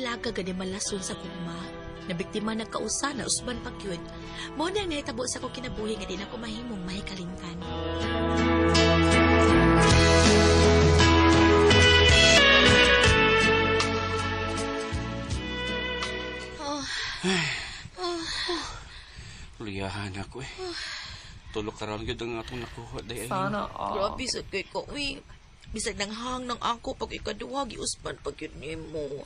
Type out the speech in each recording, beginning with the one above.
dalaga gani malason sa kugma. Nabiktima ng kausa na usban pagyud. Mao nang nahitabo sa ko kinabuhi nga di na ko mahimong mahikalingkan. Liyahan ako eh. Tulog ka rin yun ang atong nakuha. Sana grabe sa kay ko eh. Bisag nang hang ng ako pag ikaduha, giuspan pag yun ni mo.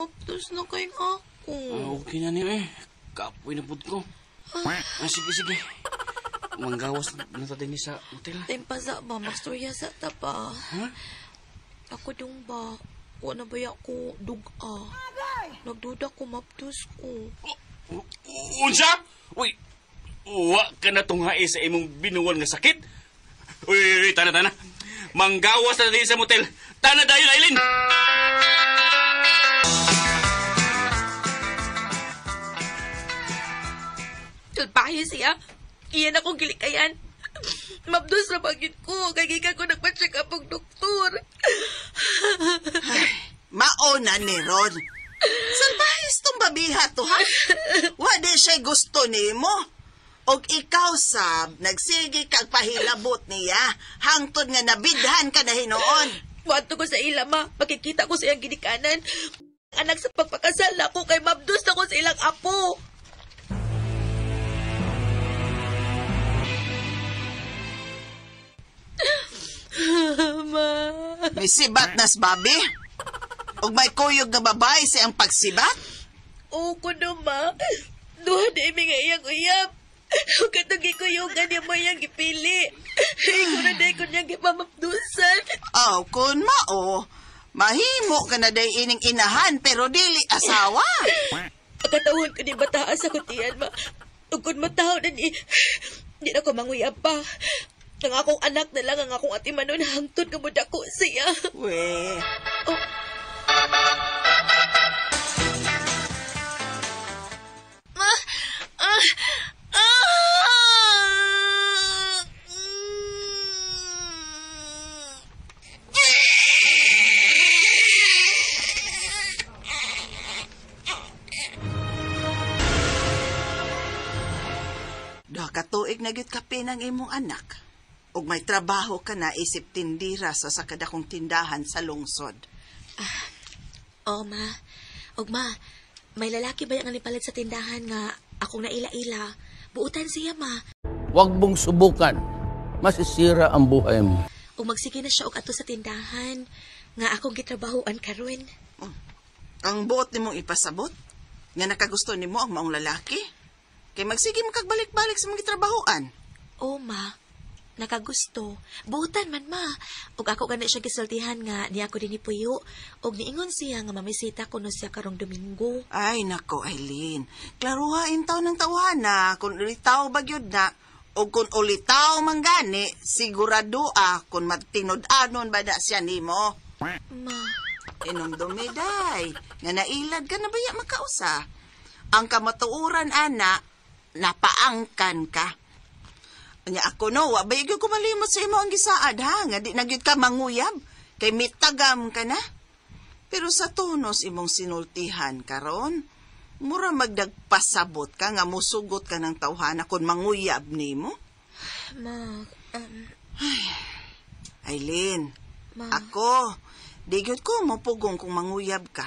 Tapos na kay ako. Okay na niyo eh. Kapoy na pud ko. Sige. Manggawas na tayo sa hotel. Tempasa ba? Magstorya sa tapa. Ako dong ba? Wala ba ako duga? Nagduda ko maptus ko. Unsa? Uy! Wa ka na tunghae sa imong binuwal nga sakit? Uy, tana. Manggawas na tayo sa motel. Tana dayon, Aileen! Tulpahe siya. Iyan akong gilikayan. Mabdos na bagid ko. Kaya ko nagpa-check up ang doktor. Maona ni Ron. Salbahis tong babiha to, ha? Wala siya gusto ni mo. Og ikaw, Sab, nagsige kag pahilabot niya. Hangtod nga nabidhan ka na hinoon. Wato ko sa ila, ma. Makikita ko sa iyang ginikanan. Anak sa pagpakasal ako kay mabdos na ko sa ilang apo. Ma. May sibat nas, Bobby? Og may kuyog nga babae sa iyang pagsibat? Oo ko no, ma. Duha na imi nga iyang uyab. Katong gikuyugan niya mo iyang gipili. Iko na day ko niyang gipamapdusan. Kun mao. Mahimo ka na day ining inahan pero dili asawa. Katawon ko ni bataas sa kutiyan, ma. Ug kun mataw na ni, di na ko manguyab pa. Ang akong anak na lang ang akong ati manon hangtod nga mudako siya. We. Oh. Katuig na gyud ka pinang imong anak. Ug may trabaho ka na isip tindira sa sakadakong tindahan sa lungsod. Ma. Og ma, may lalaki ba yung nipalit sa tindahan nga akong naila-ila? Buutan siya, ma. Huwag mong subukan. Masisira ang buhay mo. Ug magsige na siya og ato sa tindahan nga akong gitrabahoan karon. Ang buot nimong ipasabot? Nga nakagusto nimo ang maong lalaki? Kay magsige makagbalik-balik sa mga trabahoan. Ma. Nakagusto. Buutan man, ma. Ug ako gani siya gisultihan nga niya ako din ipuyo. Ug niingon siya nga mamisita ko no siya karong Domingo. Ay, nako, Aileen. Klaruhain taw ng tawhana. Kung ulitaw bagyod na, o kung ulitaw manggani, sigurado kung magtinud-anon ba na siya nimo. Ma. Inom dumiday. Nga nailad ka na baya makausa. Ang kamatuuran, ana, napaangkan ka. Anya ako no, wabay ko malimot sa imo ang gisaad ha, nga di nagyud ka manguyab, kay mitagam ka na. Pero sa tunos imong sinultihan karon, mura magdagpasabot ka nga musugot ka ng tawhana kung manguyab nimo. Ma, Aileen, ma. ako, di gyud ko mapugong kung manguyab ka.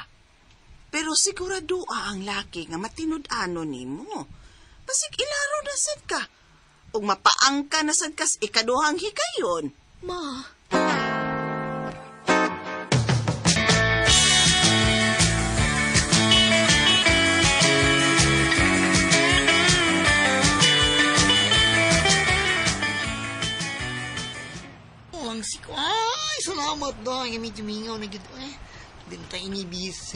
Pero sigurado ang laki nga matinud-ano nimo. Pasig ilaro na sad ka. Ug mapaangka na sad kas ikaduhang hikayon. Ma. Ang siko. Ay, salamat daw. Yung medyo mingaw na gito Din tayo inibis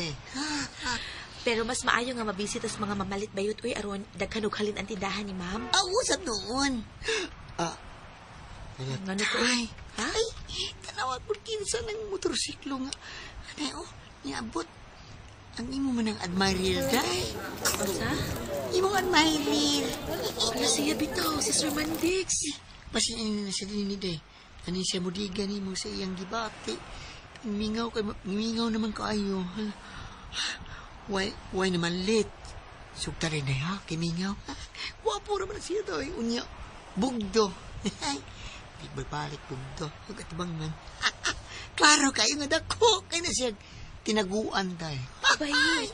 Pero mas maayo nga mabisitas mga mamalit bayot uy aron daghan og halin ang tindahan ni ma'am. Usap noon. Ngano ko uy? Ha? Ay, tanawag po kinsa ng motorsiklo nga. Ano, niabot. Ang imo man ang admirer, day. Sa? Imong admirer. Wala siya bitaw, si Sir Mandix. Pasinin na siya din ni day. Kanin siya mudigan ni mo sa iyang gibati. Mingaw naman kaayo. Why naman late? Sugta rin na ha, kimingaw. Wapo naman siya daw, unya. Bugdo. Di ba balik bugdo? Huwag atibangan. Klaro kayo nga dako. Kaya na siya tinaguan tayo. Bayot.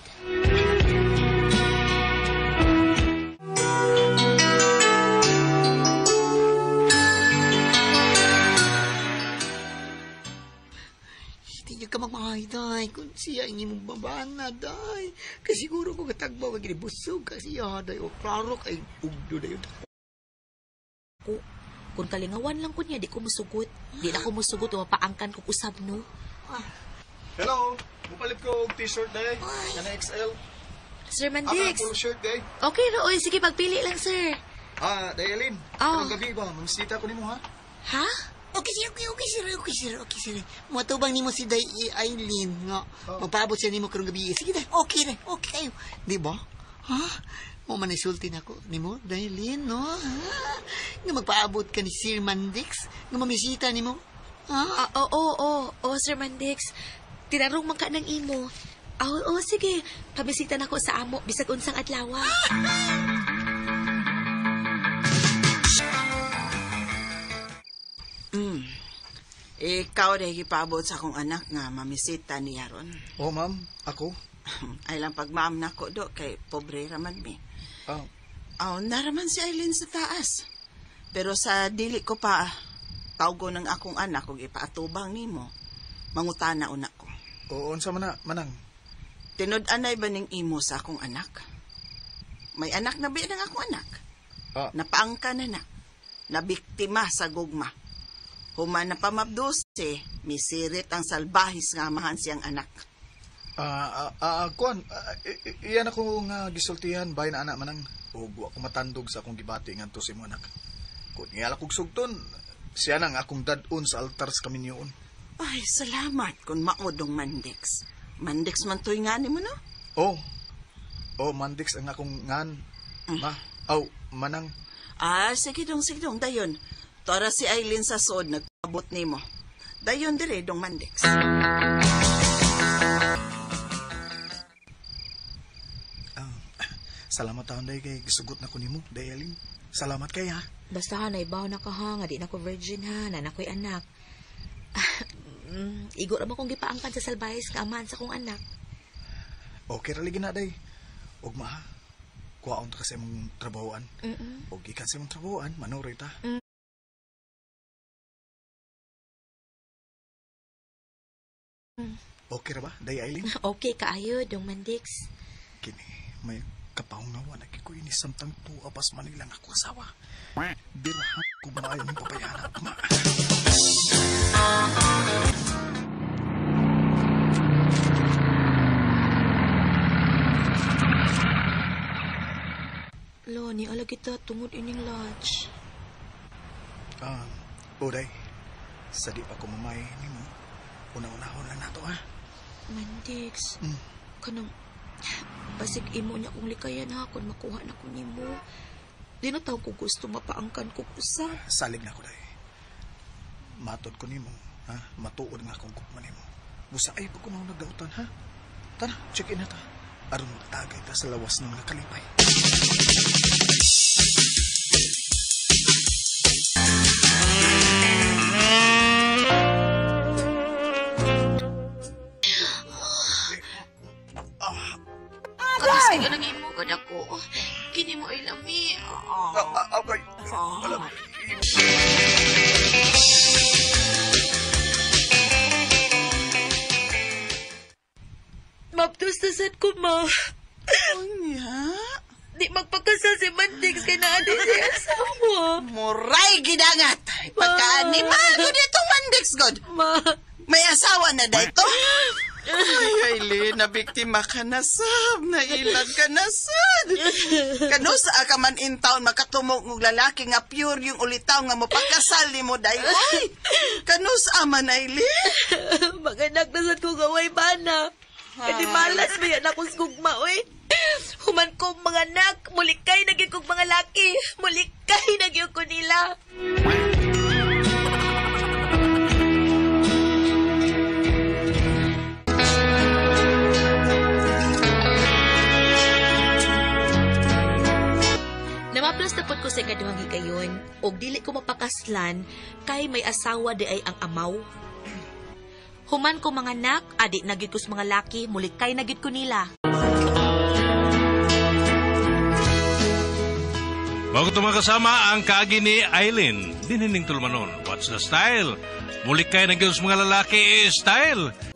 Hindi ka magmahay, day. Kung siya ang imong babana, day. Kasi siguro ko katagbaw, wag busog. Kasi day. O klaro kay bugdo na yun. Kung kalingawan lang ko niya, di ko musugot. Di na ko musugot, mapaangkan ko kusab, no? Hello, mupalit ko og t-shirt day, na XL. Sir Ako Mandix. full shirt day. Okay, Roy. Sige, pagpili lang, sir. Dayalin. Oh. Anong gabi ba? Mangsita ko nimo ha? Ha? Okay, sir. Matubang nimo si Day Eileen nga. Magpaabot siya nimo karong gabi. Sige, day. Okay kayo. Di ba? Ha? Mo man isulti na ko nimo, Daylin, no? Ha? Nga magpaabot ka ni Sir Mandix, nga mamisita nimo. Ha? Oo, Sir Mandix. Tinarong man ka ng imo. Oo, sige. Pabisita na ko sa amo, bisag unsang adlaw. Ikaw na ipaabot sa akong anak nga mamisita niya ron. Oh, ma'am. Ako? Ay lang pag maam na ko do, kay pobre raman mi. Ah, Naraman si Eileen sa taas. Pero sa dili ko pa, tawgo ng akong anak kung ipaatubang nimo. Mangutana una ko. unsa man na, manang? Tinud-anay ba ning imo sa akong anak? May anak na ba ng akong anak? Napaangka na. Nabiktima sa gugma. Human na pamabdose, misirit ang salbahis nga amahan siyang anak. Kuan, iyan ako nga gisultihan bahay na anak manang. O ako matandog sa akong gibati ngadto si mo anak. Kung ngala kog sugton, siya nang akong dadun sa altar sa kaminyoon. Ay, salamat kung maudong Mandix. Mandix man to'y nga ni mo, no? Oh, Mandix ang akong ngan. Manang. Sige dong, dayon. Tora si Eileen sa sod, nagpabot ni mo. Dayon dire, dong Mandix. Salamat taon day kay gisugot na ko nimo, Dayaling. Salamat kay ha. Basta ha, naibaw na ka ha, nga di na ko virgin ha, nakoy anak. Igo naman kong gipaangkan sa salbayes ka amahan sa kong anak. Okay rali gina day. Ugma ha. Kuwaon ta kasi mong trabahoan. O gikan sa mong trabahoan, manuroy ta. Okay ra ba, Day Eileen? Okay, kaayo, dong Mandix. Kini, may kapaungawa na kikoy ni samtang tuwa pas manilang ako asawa. Birahan ko maayo ng pabayana, ma. Loni, ala kita tungod ining lunch. Day, sa di pa ko mamay ni mo, una-unahon lang nato ha. Mandix, kanang basig imo niya kung likayan ha kung makuha na ko nimo. Di na taw ko gusto mapaangkan ko usap. Salig na ko day. Matod ko nimo, ha? Matuod nga akong gugma nimo. Busa ay pag ko na nagdautan, ha? Tara, check in na ta. Aron magtagay ta sa lawas ng nakalipay. Sige nang imo ka dako. Kini mo ilami. Okay. Alam. Maptustasad ko, ma. Unya? Di magpakasal si Mandix kay naadi siya asawa. Muray gidangat. Pagkaanimado dito Mandix God. Ma. May asawa na dito. Ay, Eileen, nabiktima ka na sab. Nailad ka na sad. Kano sa ka man in town makatumog ng lalaki nga pure yung ulitaw nga mapagkasal ni mo dayon. Kano sa man, Eileen? Maganak na sad ko gaway bana. Kasi malas ba yan akong sugma, oy. Human ko mga anak, mulikay na kong mga laki. Mulikay na ko nila. ingon og dili ko mapakaslan kay may asawa di ay ang amaw. Human ko mga anak, adi na gyud ko sa mga laki, mulikay na gyud ko nila. Bago ito mga kasama ang kaagi ni Aileen. Dinining tulmanon. What's the style? Mulikay na gyud sa mga lalaki style.